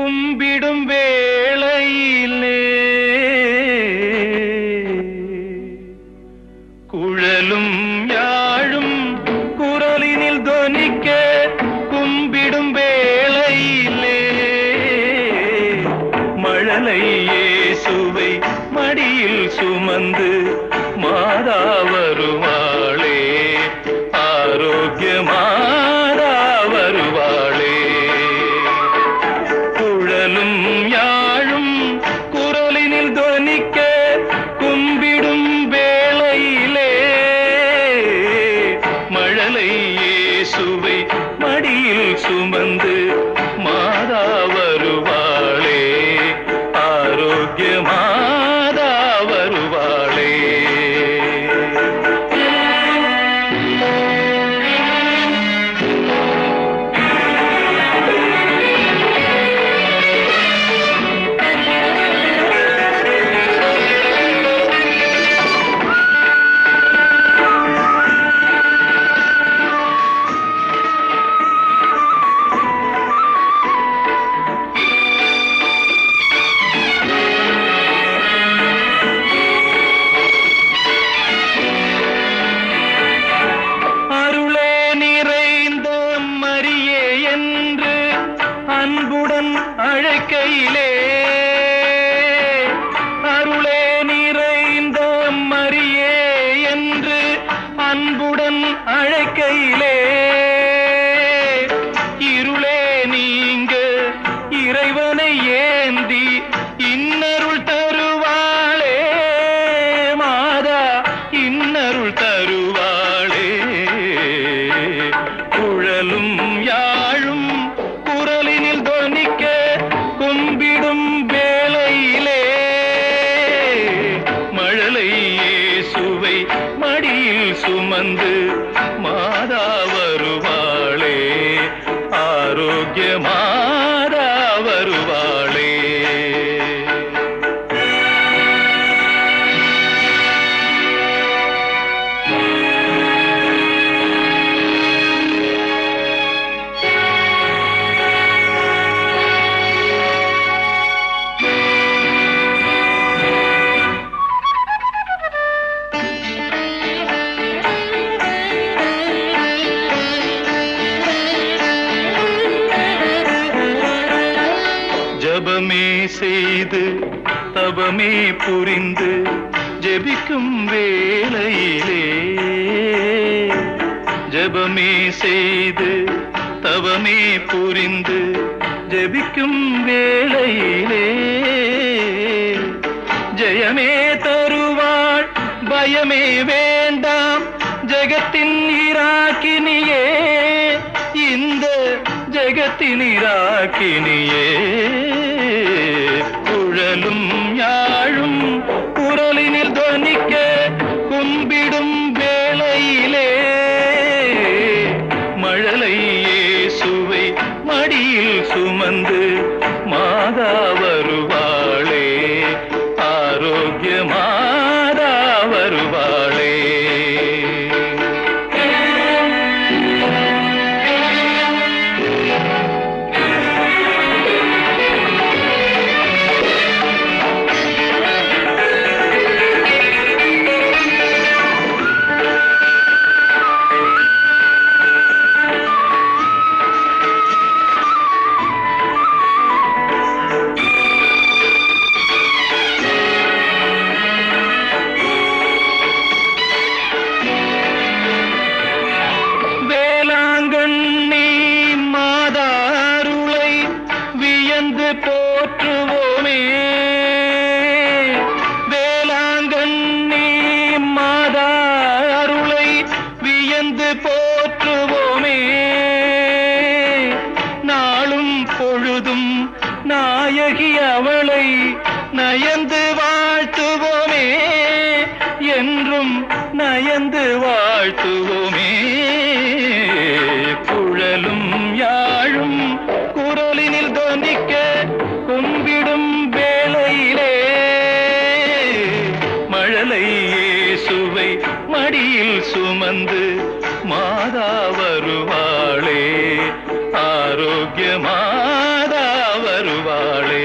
கும்பிடும் வேளையிலே குழலும் யாழும் குரலினில் தொனிக்க கும்பிடும் வேளையிலே மழலை இயேசுவை மடியில் சுமந்து மாதா வருவாளே, ஆரோக்கிய மாதா வருவாளே. குழலும் யாழும் குரலினில் தொனிக்க கும்பிடும் வேளையிலே மழலை இயேசுவை மடியில் சுமந்து மாதா வருவாளே, ஆரோக்கிய மாதா வருவாளே. அன்புடன் அழைக்கையிலே அருளே நிறைந்த மரியே என்று அன்புடன் அழைக்கையிலே இருளே நீங்க இறைவனை ஏந்தி இன்னருள் தருவாளே, மாதா இன்னருள் தருவாளே. குழலும் யாழும் குரலினில் தொனிக்க கும்பிடும் வேளையிலே மழலை இயேசுவை மடியில் சுமந்து மாதா வருவாளே, ஆரோக்கிய மாதா வருவாளே. ஜபமே செய்து தபமே புரிந்து ஜெபிக்கும் வேளையிலே ஜபமே செய்து தவமே புரிந்து ஜெபிக்கும் வேளையிலே ஜெயமே தருவாள் பயமே வேண்டாம் ஜெகத்தின் இராக்கினியே, இந்த ஜெகத்தின் இராக்கினியே. குழலும் யாழும் குரலினில் தொனிக்க கும்பிடும் வேளையிலே மழலை இயேசுவை மடியில் சுமந்து மாதா வருவாளே, ஆரோக்கிய மாதா வருவாளே. போற்றுவோமே வேளாங்கண்ணி மாதா அருளை வியந்து போற்றுவோமே. நாளும் பொழுதும் நாயகி அவளை நயந்து வாழ்த்துவோமே, என்றும் நயந்து வாழ்த்துவோமே. குழலும் யாழும் குரலினில் தொனிக்க கும்பிடும் வேளையிலே மழலை இயேசுவை மடியில் சுமந்து மாதா வருவாளே, ஆரோக்கிய மாதா வருவாளே. வந்தாளே.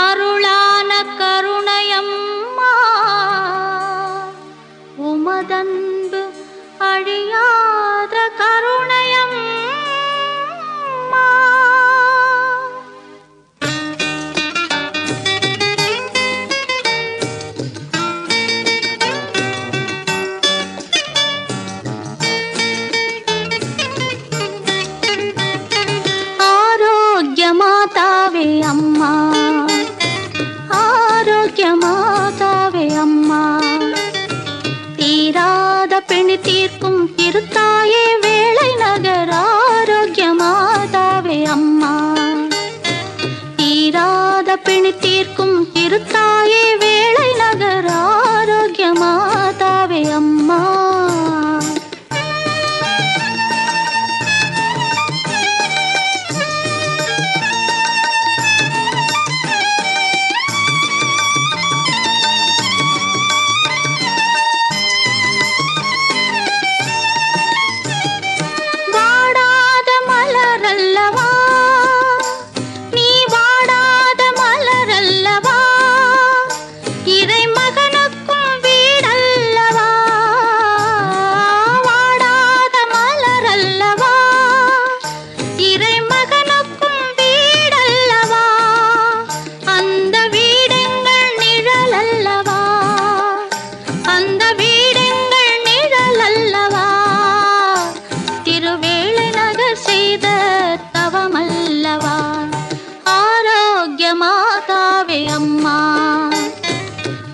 அருளான கருணையம்மா உமதன்பு அழியாத கருணையம்மா. ஆரோக்கிய மாதாவே அம்மா, ஆரோக்கிய மாதாவே அம்மா, தீராத பிணி தீர்க்கும் திருத்தாயே வேளை நகர் ஆரோக்கிய மாதாவே அம்மா, தீராத பிணி தீர்க்கும் திருத்தாயே வேளை நகர் ஆரோக்கிய மாதாவே அம்மா.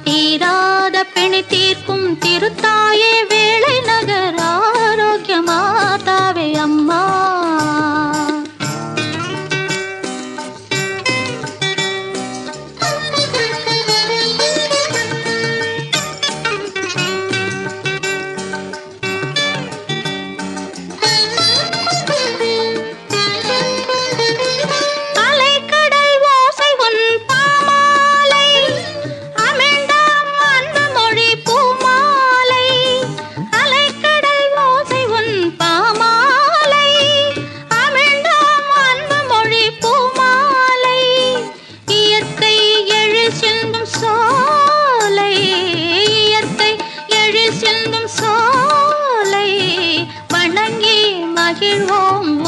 தீராத பிணி தீர்க்கும் திருத்தாயே வேளை நகர் ஆரோக்கிய மாதாவே அம்மா.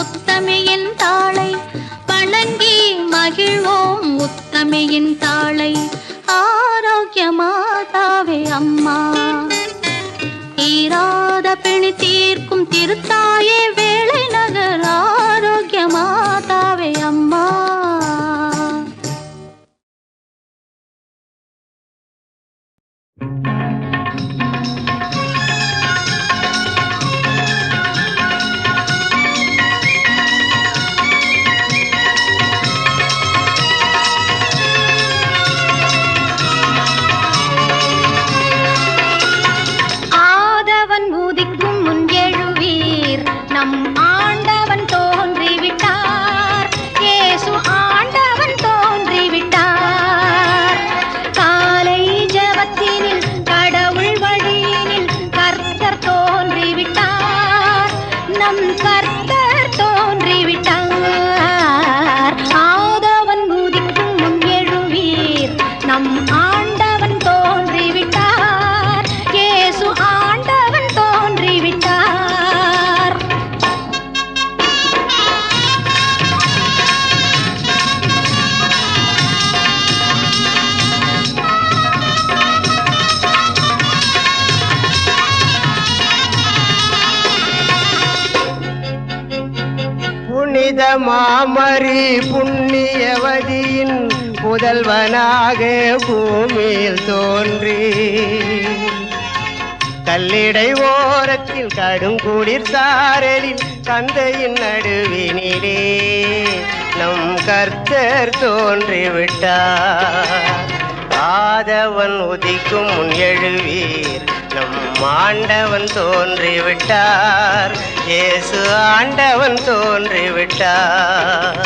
உத்தமியின் தாளை வணங்கி மகிழ்வோம், உத்தமியின் தாளை. ஆரோக்கிய மாதாவே அம்மா, தீராத பிணி தீர்க்கும் திருத்தாயே வேளை நகர் ஆரோக்கிய மாதாவே அம்மா. மாமரி புண்ணியவதியின் முதல்வனாக பூமியில் தோன்றி கல்லிடை ஓரத்தில் கடுங்குளிர் சாரலில் தந்தையின் நடுவினிலே நம் கர்த்தர் தோன்றிவிட்டார். ஆதவன் உதிக்கும் முன் எழுவீர், நம் ஆண்டவன் தோன்றிவிட்டார். இயேசு ஆண்டவன் தோன்றிவிட்டார்.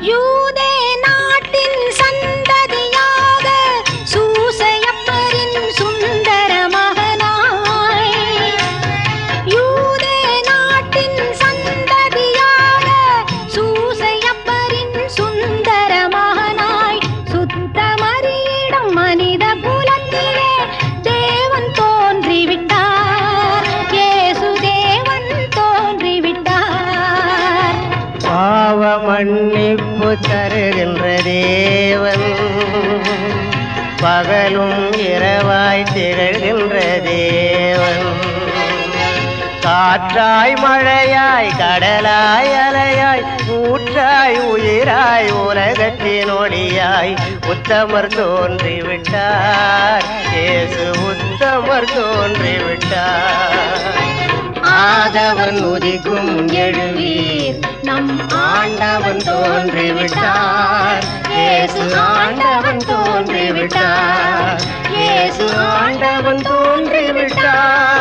யூதே நாட்டு திகழ்கின்ற தேவன், பகலும் இரவாய் திகழ்கின்ற தேவன். காற்றாய் மழையாய் கடலாய் அலையாய் ஊற்றாய் உயிராய் உலகத்தின் ஒளியாய் உத்தமர் தோன்றிவிட்டார். இயேசு உத்தமர் தோன்றிவிட்டார். ஆதவன் உதிக்கும் எழுவீர், நம் ஆண்டவன் தோன்றிவிட்டார். இயேசு ஆண்டவன் தோன்றிவிட்டார். இயேசு ஆண்டவன் தோன்றிவிட்டார்.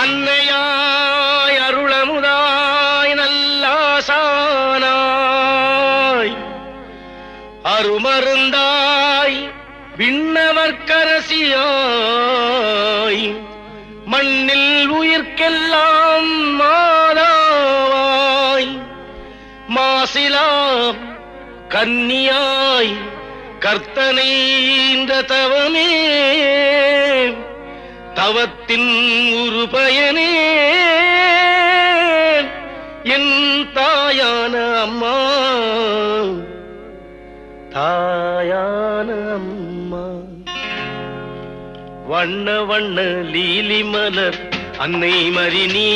அன்னையாய் அருளமுதாய் நல்லாசானாய் அருமருந்தாய் விண்ணவர்க்கரசியாய் மண்ணில் உயிர்க்கெல்லாம் மாதாவாய் மாசிலாம் கன்னியாய் கர்த்தனை இந்த தவமே தவத்தின் ஒரு பயனே என் தாயான அம்மா, தாயான அம்மா. வண்ண வண்ண லீலி மலர் அன்னை மரினே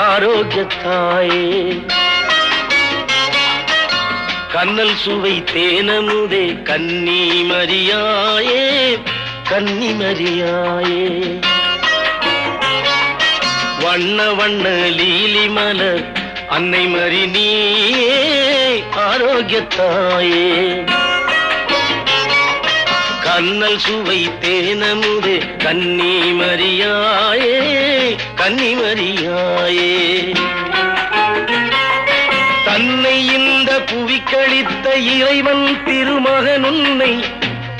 ஆரோக்கியத்தாயே, கண்ணல் சுவை தேனமுதே கன்னி மரியாயே கன்னி மரியாயே. வண்ண வண்ண லீலி மலர் அன்னை மரினே ஆரோக்கியத்தாயே, கண்ணல் சுவை தேனமுதே கன்னி மரியாயே கன்னி மரியாயே. தன்னை இந்த புவிக்களித்த இறைவன் திருமகன் உன்னை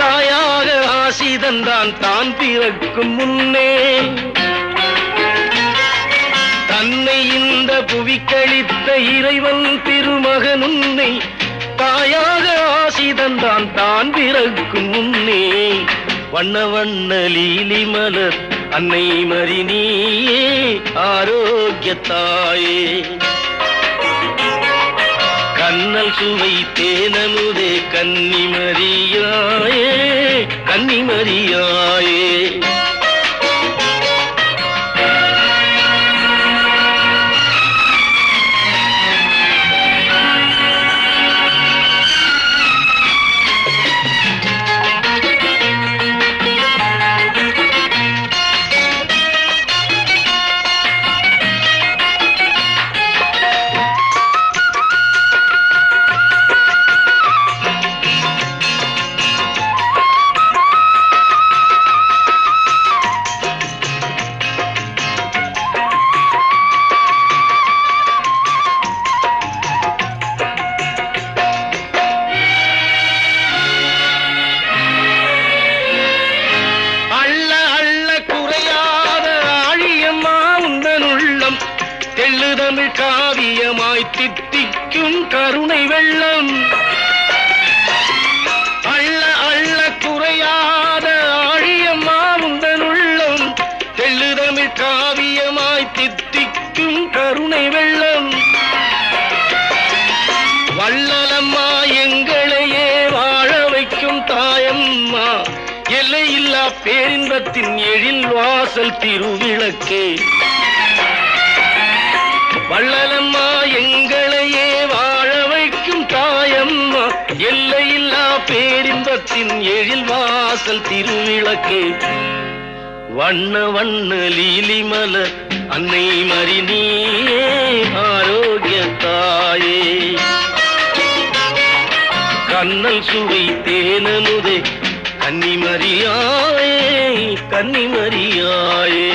தாயாக ஆசி தந்தான் தான் பிறக்கும் முன்னே. தன்னை இந்த புவிக்களித்த இறைவன் திருமகன் உன்னை தாயாக ஆசி தந்தான் தான் பிறக்கும் முன்னே. வண்ண வண்ண லீலி மலர் அன்னை மரினே ஆரோக்கியத்தாயே, கண்ணல் சுவை தேனமுதே கன்னி மரியாயே கன்னி மரியாயே. தெள்ளுதமிழ் காவியமாய் தித்திக்கும் கருணை வெள்ளம், அள்ள அள்ள குறையாத ஆழியம்மா உந்தன் உள்ளம். தெள்ளுதமிழ் காவியமாய் தித்திக்கும் கருணை வெள்ளம், வள்ளலம்மா எங்களையே வாழ வைக்கும் தாயம்மா. எல்லையில்லா பேரின்பத்தின் எழில் வாசல் திருவிளக்கே, வள்ளலம்மா எங்களையே வாழ வைக்கும் தாயம்மா. எல்லையில்லா பேரின்பத்தின் எழில் வாசல் திருவிளக்கே, வண்ண வண்ண லீலி மலர் அன்னை மரினே ஆரோக்கியத்தாயே, கண்ணல் சுவை தேனமுதே கன்னி மரியாயே கன்னி மரியாயே.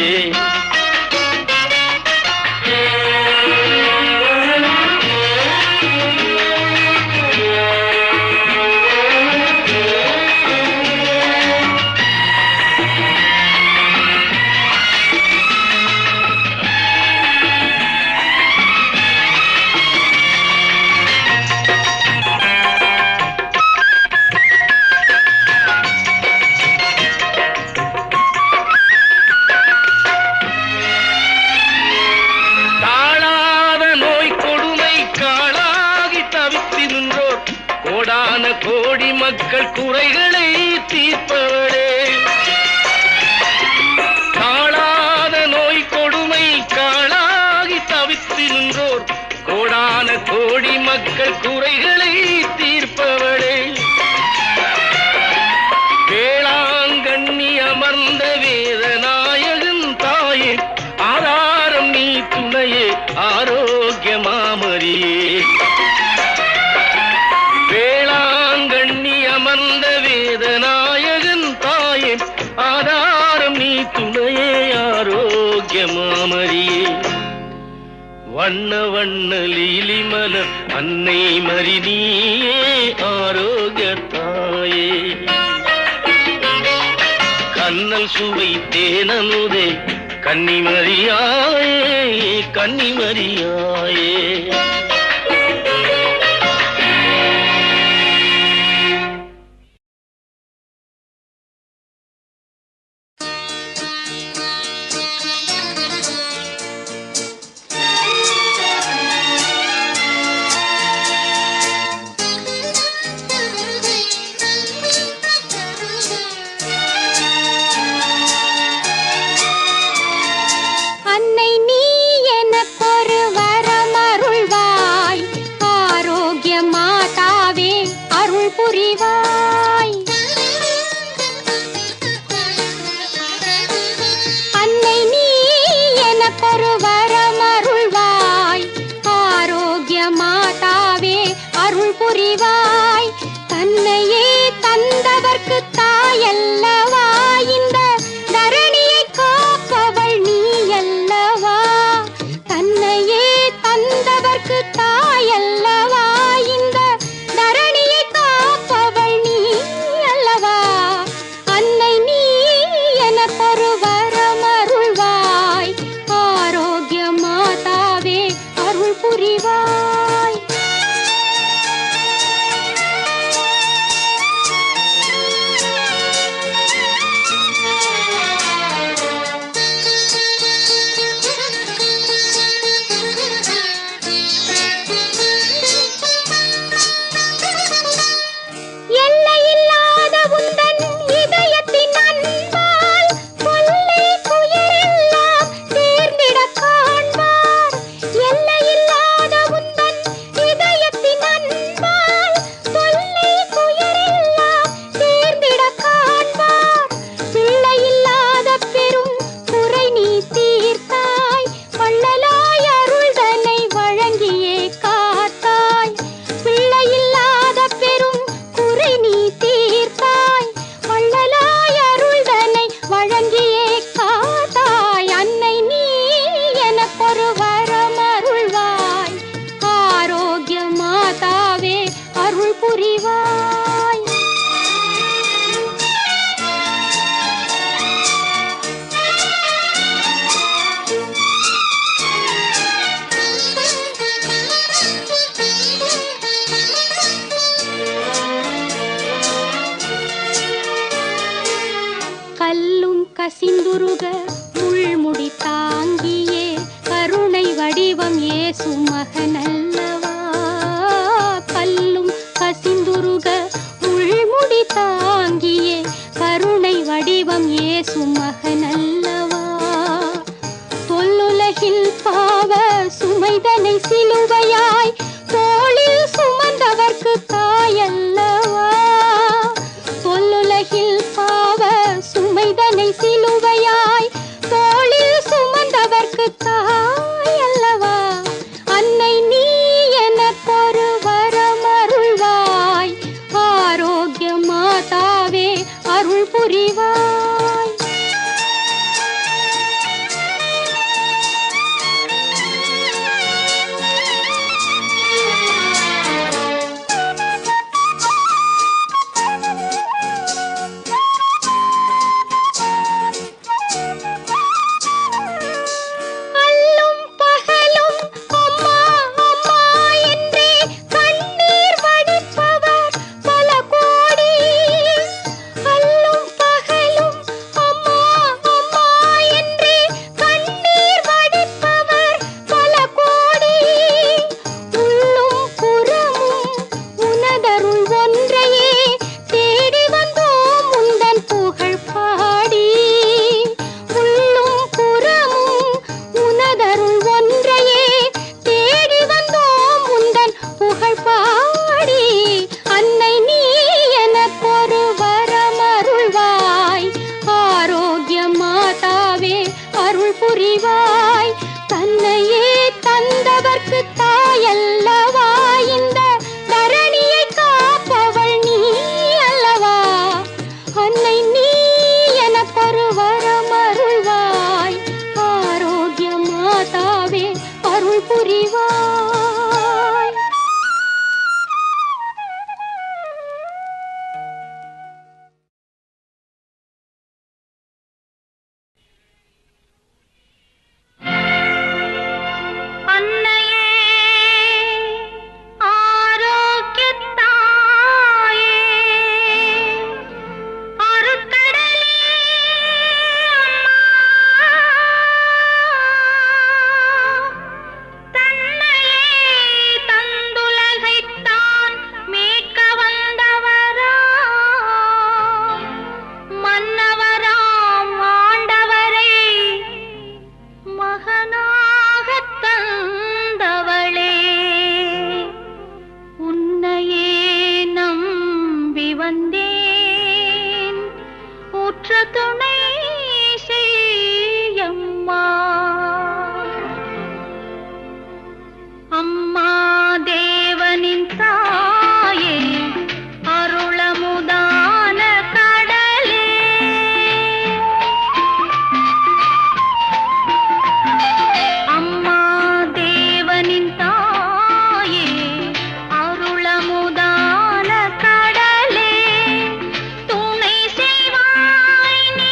மக்கள் குறைகளை தீர்ப்பவளே, வேளாங்கண்ணி அமர்ந்த வேதநாயகன் தாயே, ஆதாரம் நீ துணையே ஆரோக்கிய மாமரியே. வேளாங்கண்ணி அமர்ந்த வேதநாயகன் தாயே, ஆதாரம் நீ துணையே ஆரோக்கிய மாமரியே. வண்ண வண்ண லீலி மலர் அன்னை மரினியே ஆரோக்கிய தாயே. கண்ணல் சுவை தேனமுதே கன்னிமரியாயே கன்னிமரியாயே. கசிந்துருக முள்முடி தாங்கியே கருணை வடிவம் இயேசு மகனல்லவா. கல்லும் கசிந்துருக முள்முடி தாங்கியே கருணை வடிவம் இயேசு மகனல்லவா. தொல்லுலகில் பாவ சுமைதனை சிலுவையாய் தோளில் சுமந்தவர்க்கு தாயல்லவா. தொல்லுலகில் பாவ சுமைதனை சிலுவையாய் தோளில் சுமந்தவர்க்கு தாயல்லவா. அன்னை நீ எனக்கொரு வரமருள்வாய், ஆரோக்கிய மாதாவே அருள் புரிவாய். பகலும் துணை செய்யம்மா. அம்மா தேவனின் தாயே அருளமுதான கடலே, அம்மா தேவனின் தாயே அருளமுதான கடலே, துணை செய்வாய் நீ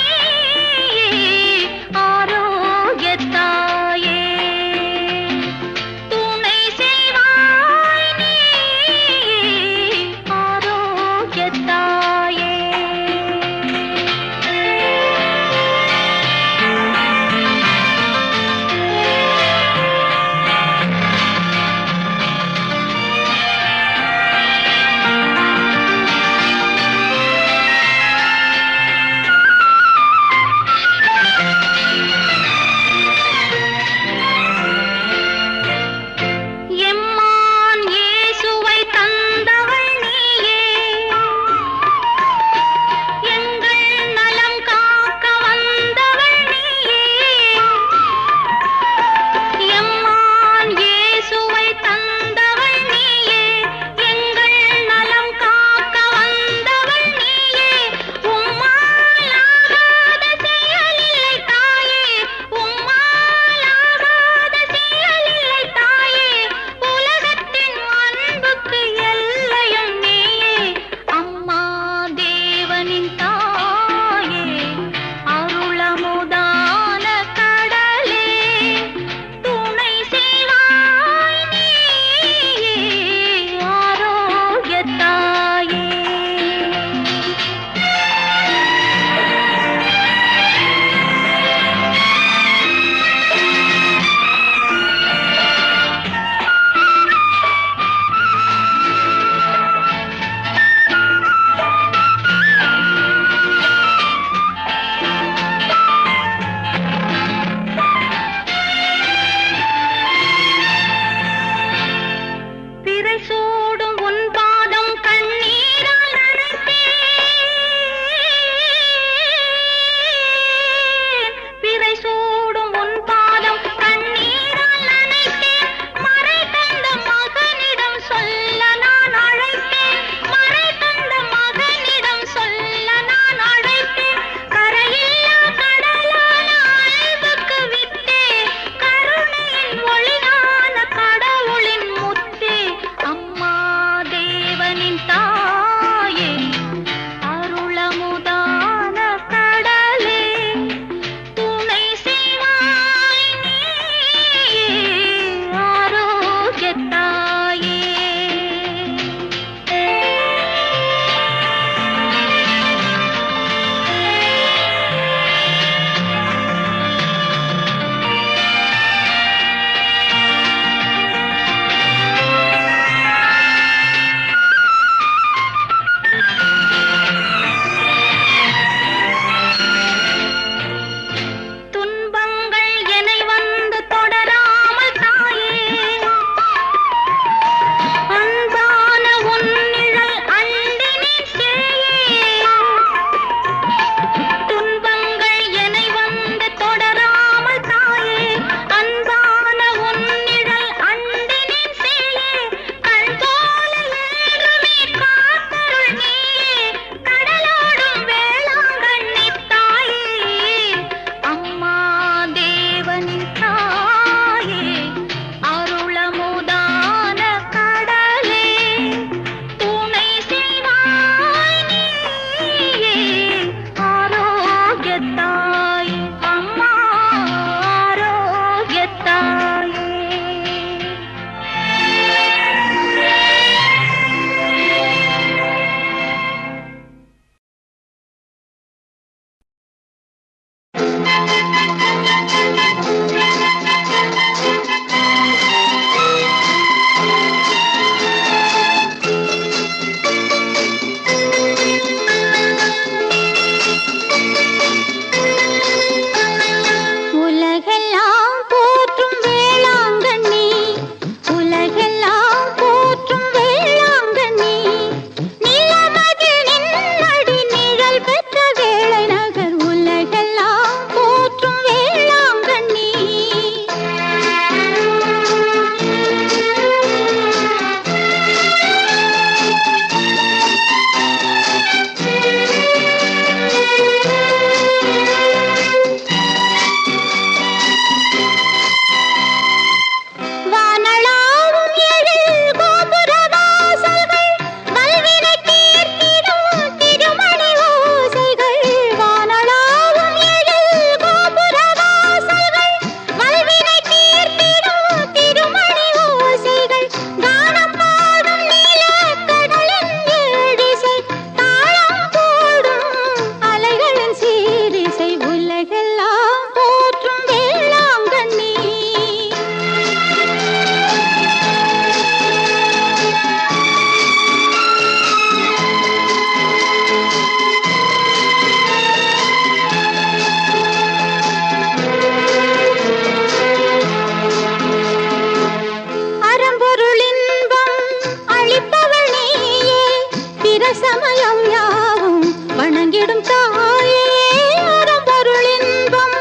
தாயே அரும்பொருள் இன்பம்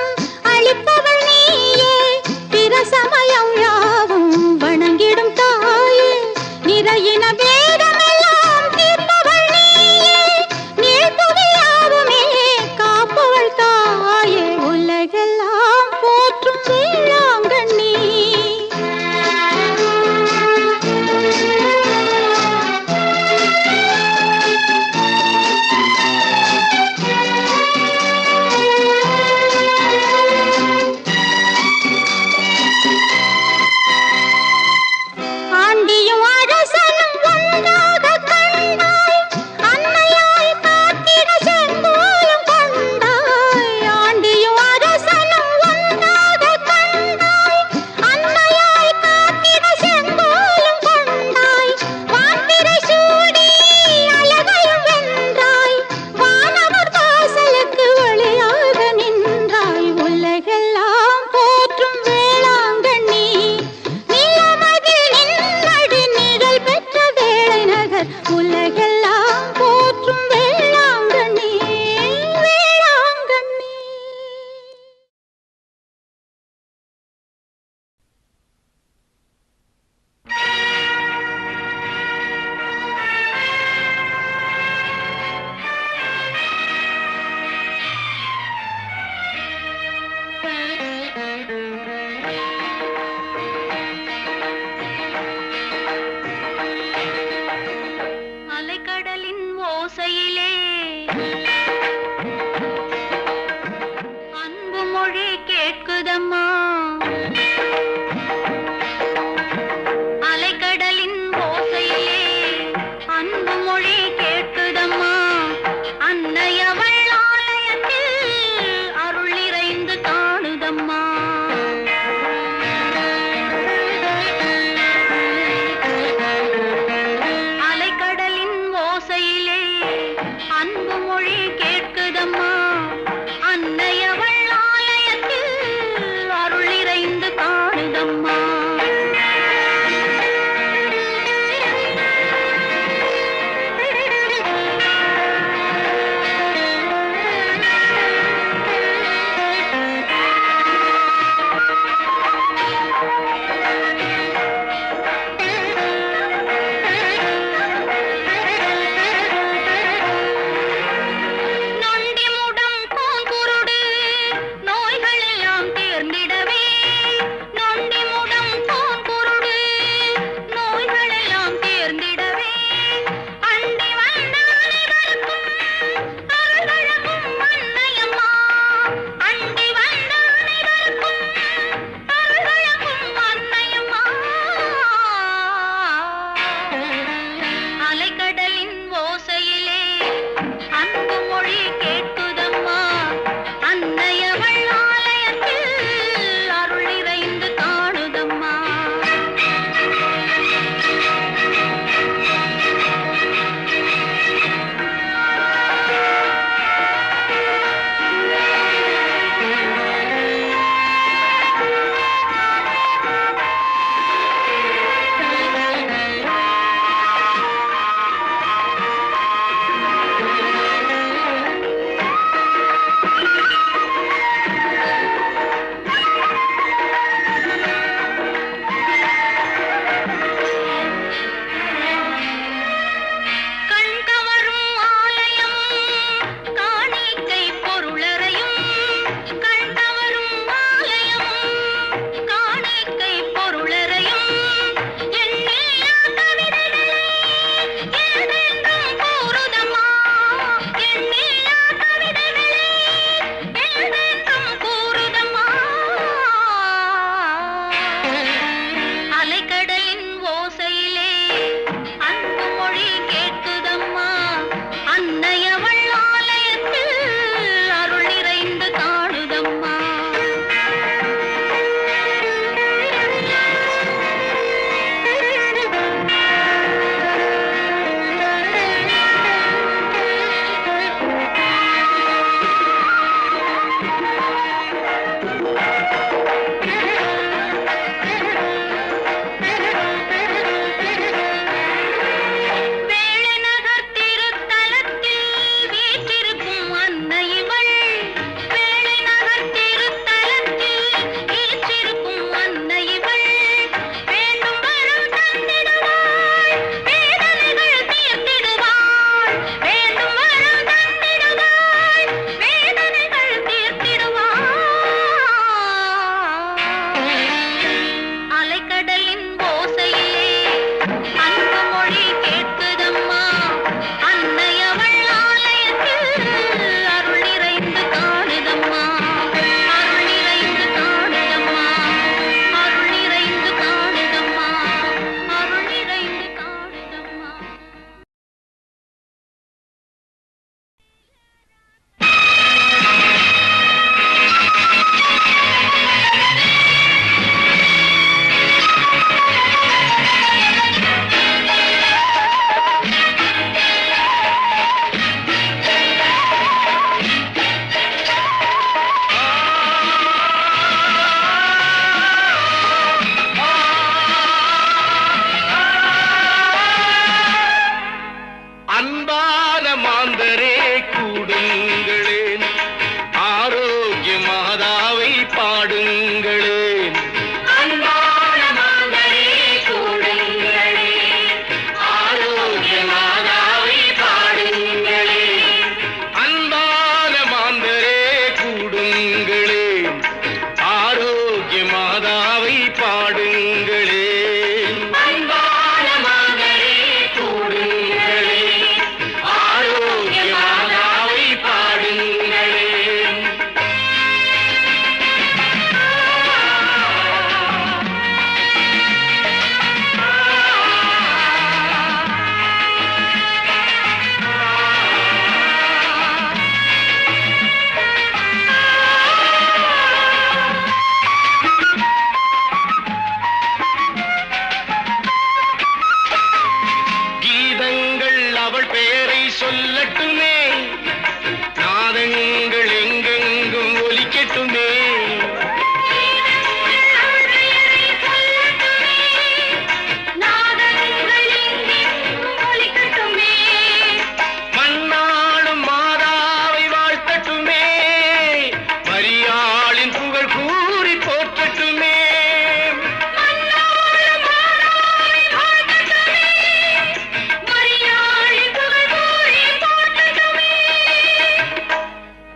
அளிப்பவள் நீயே பிற சமயம் யாவும் வணங்கிடும் தாயே நிறையின வேதமெல்லாம் தீர்ப்பவள் நீயே நீழ்புவியாவுமே காப்பவள் தாயே உலகெல்லாம் போற்றும் வேளாங்கண்ணி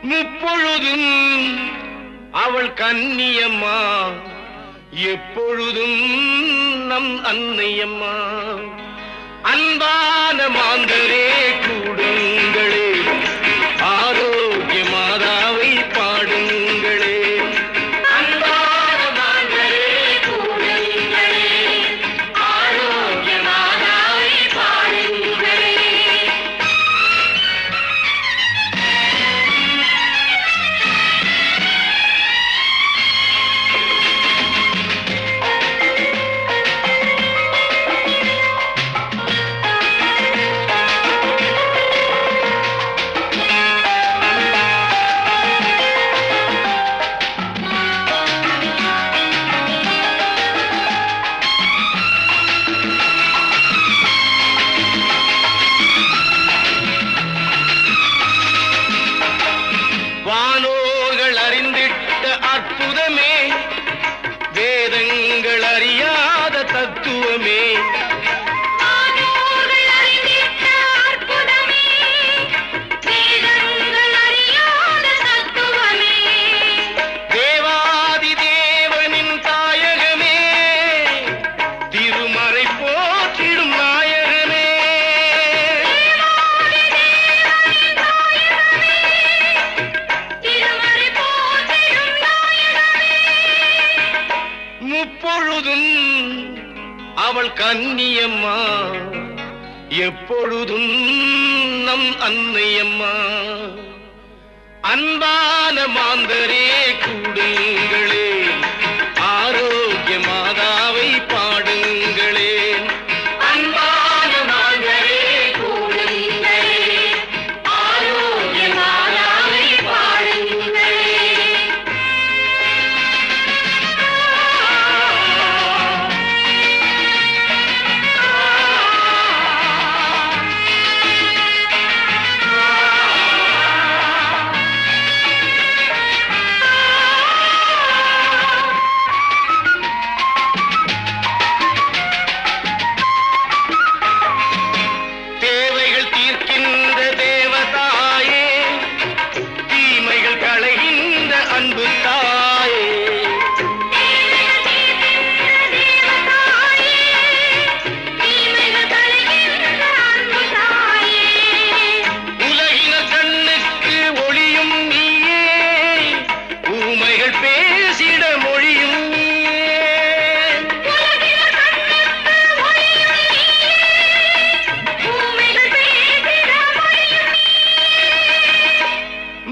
முப்பொழுதும் அவள் கன்னியம்மா, எப்பொழுதும் நம் அன்னையம்மா. அன்பான மாந்தரே கூடுங்களே, ஆரோக்கிய மாதாவை பாடுங்களே. அன்பான மாந்தரே கூடுங்களே, ஆரோக்கிய மாதாவை பாடுங்களே. வானோர்கள் அறிந்திட்ட அற்புதமே, வேதங்கள் அறியாத தத்துவமே. தேவாதி தேவனின் தாயகமே, திருமறை போற்றிடும் நாயகமே. முப்பொழுதும் அவள் கன்னியம்மா, எப்பொழுதும் நம் அன்னையம்மா. அன்பான மாந்தரே கூடுங்களே, ஆரோக்கிய மாதாவை பாடுங்களே. அன்பான மாந்தரே கூடுங்களே, ஆரோக்கிய மாதாவை பாடுங்களே. தேவைகள் தீர்க்கின்ற தேவதாயே, தீமைகள் களைகின்ற அன்பு தாயே. உலகினர் கண்ணுக்கு ஒளியும் நீயே, ஊமைகள் பேசிட மொழியும் நீயே.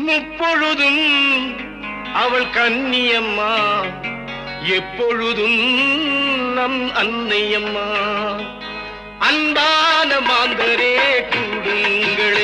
முப்பொழுதும் அவள் கன்னியம்மா, எப்பொழுதும் நம் அன்னையம்மா. அன்பான மாந்தரே கூடுங்களே,